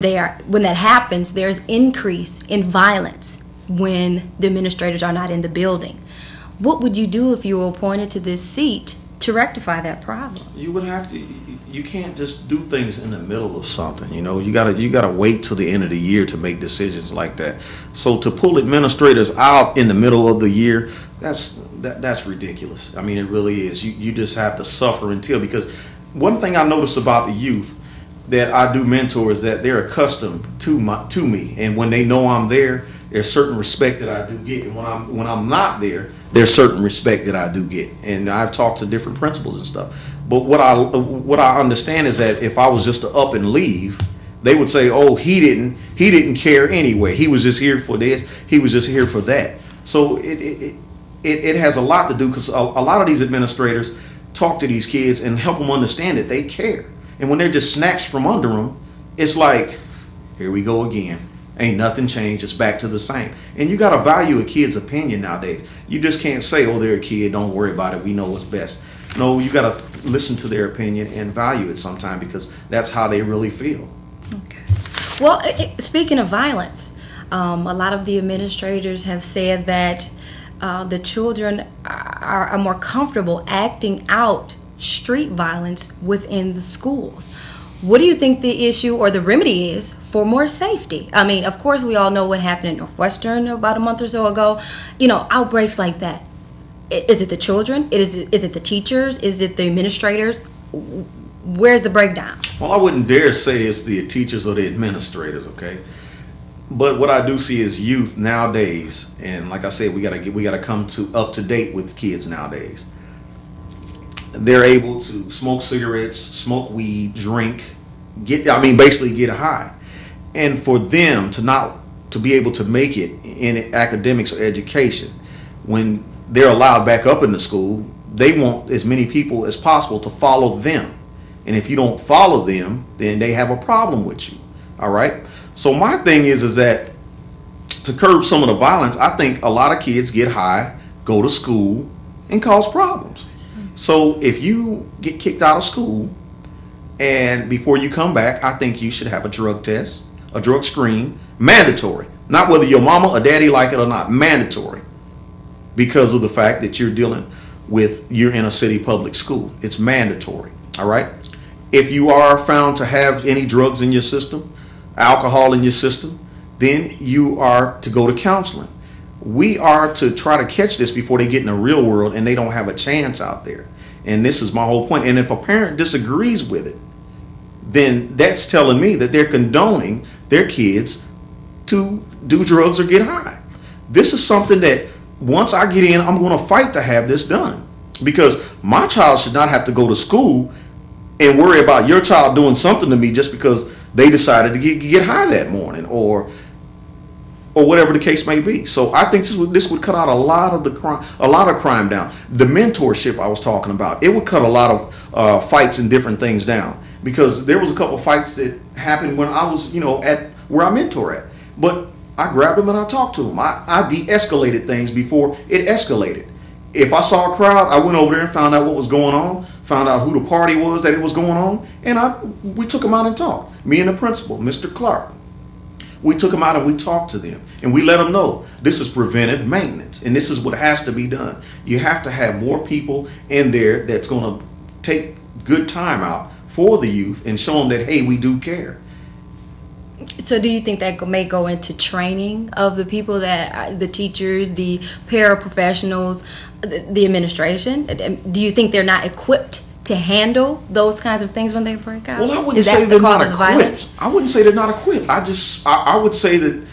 When that happens, there's increase in violence when the administrators are not in the building. What would you do if you were appointed to this seat to rectify that problem? You would have to. You can't just do things in the middle of something. You gotta wait till the end of the year to make decisions like that. So to pull administrators out in the middle of the year, that's ridiculous. I mean, it really is. You just have to suffer until, because one thing I notice about the youth that I do mentor is that they're accustomed to me, and when they know I'm there, there's certain respect that I do get, and when I'm not there, there's certain respect that I do get. And I've talked to different principals and stuff. But what I understand is that if I was just to up and leave, they would say, "Oh, he didn't care anyway. He was just here for this. He was just here for that." So it has a lot to do, because a lot of these administrators talk to these kids and help them understand that they care. And when they're just snatched from under them, it's like, here we go again. Ain't nothing changed. It's back to the same. And you got to value a kid's opinion nowadays. You just can't say, "Oh, they're a kid. Don't worry about it. We know what's best." No, you got to listen to their opinion and value it sometime, because that's how they really feel. Okay. Well, speaking of violence, a lot of the administrators have said that the children are more comfortable acting out street violence within the schools. What do you think the issue or the remedy is for more safety? I mean, of course, we all know what happened in Northwestern about a month or so ago. Outbreaks like that. Is it the children? Is it the teachers? Is it the administrators? Where's the breakdown? Well, I wouldn't dare say it's the teachers or the administrators, okay? But what I do see is youth nowadays, and like I said, we gotta come up to date with kids nowadays. They're able to smoke cigarettes, smoke weed, drink, basically get high. And for them to be able to make it in academics or education, when they're allowed back up in the school, they want as many people as possible to follow them. And if you don't follow them, then they have a problem with you. All right? So my thing is that to curb some of the violence, I think a lot of kids get high, go to school, and cause problems. So if you get kicked out of school and before you come back, I think you should have a drug test, a drug screen, mandatory. Not whether your mama or daddy like it or not, mandatory. Because of the fact that you're in a city public school. It's mandatory. All right? If you are found to have any drugs in your system, alcohol in your system, then you are to go to counseling. We are to try to catch this before they get in the real world and they don't have a chance out there. And this is my whole point. And if a parent disagrees with it, then that's telling me that they're condoning their kids to do drugs or get high. This is something that once I get in, I'm going to fight to have this done. Because my child should not have to go to school and worry about your child doing something to me just because they decided to get high that morning or whatever the case may be. So I think this would cut out a lot of crime down. The mentorship I was talking about, it would cut a lot of fights and different things down, because there was a couple fights that happened when I was at where I mentor at, but I grabbed them and I talked to them. I de-escalated things before it escalated. If I saw a crowd, I went over there and found out what was going on, found out who the party was that it was going on, and we took them out and talked. Me and the principal, Mr. Clark. We took them out and we talked to them and we let them know this is preventive maintenance and this is what has to be done. You have to have more people in there that's going to take good time out for the youth and show them that, hey, we do care. So do you think that may go into training of the people, that the teachers, the paraprofessionals, the administration? Do you think they're not equipped to handle those kinds of things when they break out? Well, I wouldn't say they're not equipped. I wouldn't say they're not equipped. I would say that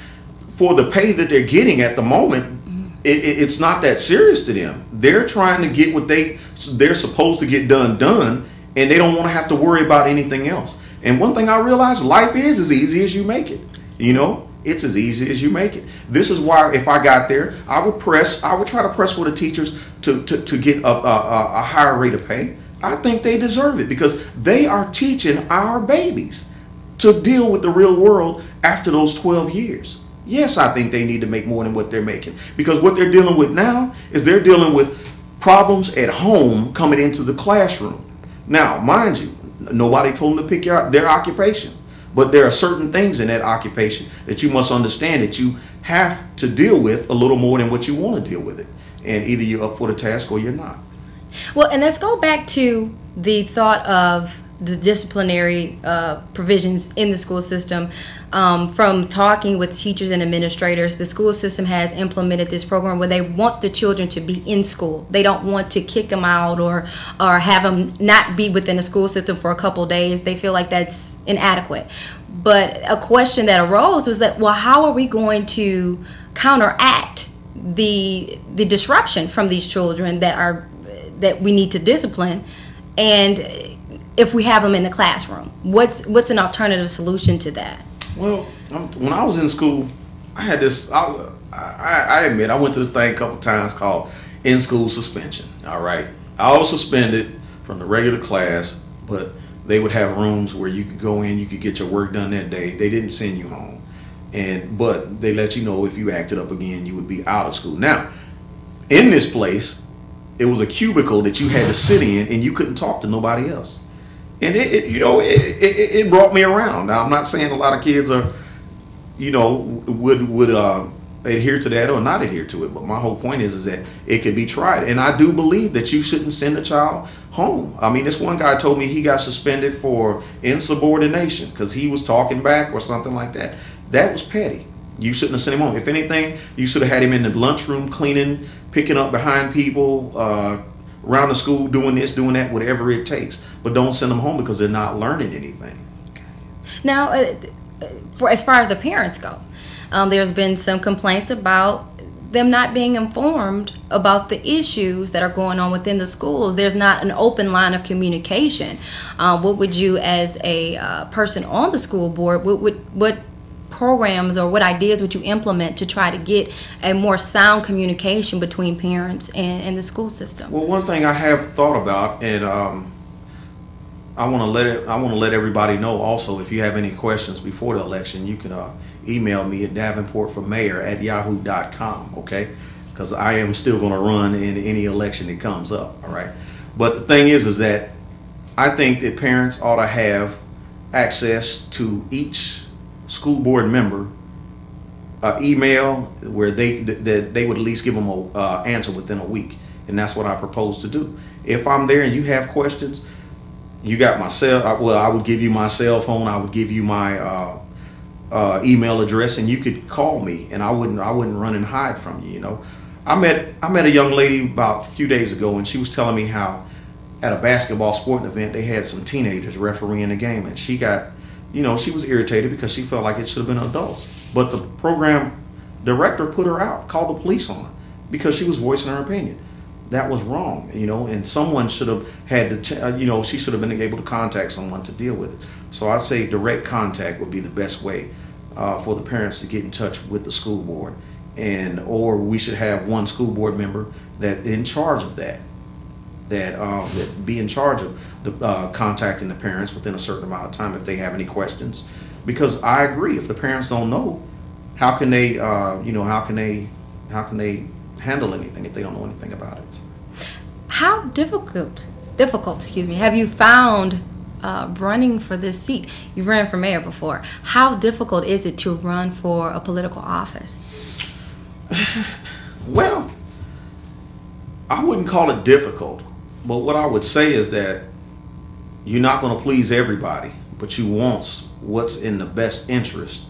for the pay that they're getting at the moment, it's not that serious to them. They're trying to get what they're supposed to get done, and they don't want to have to worry about anything else. And one thing I realized, life is as easy as you make it. It's as easy as you make it. This is why if I got there, I would try to press for the teachers to get a higher rate of pay. I think they deserve it, because they are teaching our babies to deal with the real world after those 12 years. Yes, I think they need to make more than what they're making, because what they're dealing with now is they're dealing with problems at home coming into the classroom. Now, mind you, nobody told them to pick their occupation. But there are certain things in that occupation that you must understand that you have to deal with a little more than what you want to deal with it. And either you're up for the task or you're not. Well, and let's go back to the thought of the disciplinary provisions in the school system. From talking with teachers and administrators, the school system has implemented this program where they want the children to be in school. They don't want to kick them out or have them not be within the school system for a couple of days. They feel like that's inadequate. But a question that arose was that, well, how are we going to counteract the disruption from these children that we need to discipline, and if we have them in the classroom, what's an alternative solution to that? Well, when I was in school, I had this. I admit I went to this thing a couple times called in-school suspension. All right, I was suspended from the regular class, but they would have rooms where you could go in, you could get your work done that day. They didn't send you home, but they let you know if you acted up again, you would be out of school. Now, in this place, it was a cubicle that you had to sit in, and you couldn't talk to nobody else. And it brought me around. Now, I'm not saying a lot of kids are, would adhere to that or not adhere to it. But my whole point is that it could be tried. And I do believe that you shouldn't send a child home. I mean, this one guy told me he got suspended for insubordination because he was talking back or something like that. That was petty. You shouldn't have sent him home. If anything, you should have had him in the lunchroom cleaning, picking up behind people, around the school, doing this, doing that, whatever it takes. But don't send them home because they're not learning anything. Now, as far as the parents go, there's been some complaints about them not being informed about the issues that are going on within the schools. There's not an open line of communication. What would you, as a person on the school board, what programs or what ideas would you implement to try to get a more sound communication between parents and the school system? Well, one thing I have thought about, and I want to let everybody know also, if you have any questions before the election, you can email me at davenportformayor@yahoo.com, okay? Because I am still going to run in any election that comes up, all right? But the thing is that I think that parents ought to have access to each school board member email where they would at least give them an answer within a week, and that's what I propose to do. If I'm there and you have questions, you got my cell. Well, I would give you my cell phone. I would give you my email address, and you could call me, and I wouldn't run and hide from you. I met a young lady about a few days ago, and she was telling me how at a basketball sporting event they had some teenagers refereeing the game, and she got. She was irritated because she felt like it should have been adults. But the program director put her out, called the police on her because she was voicing her opinion. That was wrong, and someone should have had to, she should have been able to contact someone to deal with it. So I'd say direct contact would be the best way for the parents to get in touch with the school board. Or we should have one school board member that in charge of that be in charge of contacting the parents within a certain amount of time if they have any questions. Because I agree, if the parents don't know, how can they handle anything if they don't know anything about it? How difficult, have you found running for this seat? You've ran for mayor before. How difficult is it to run for a political office? Well, I wouldn't call it difficult, but what I would say is that you're not going to please everybody, but you want what's in the best interest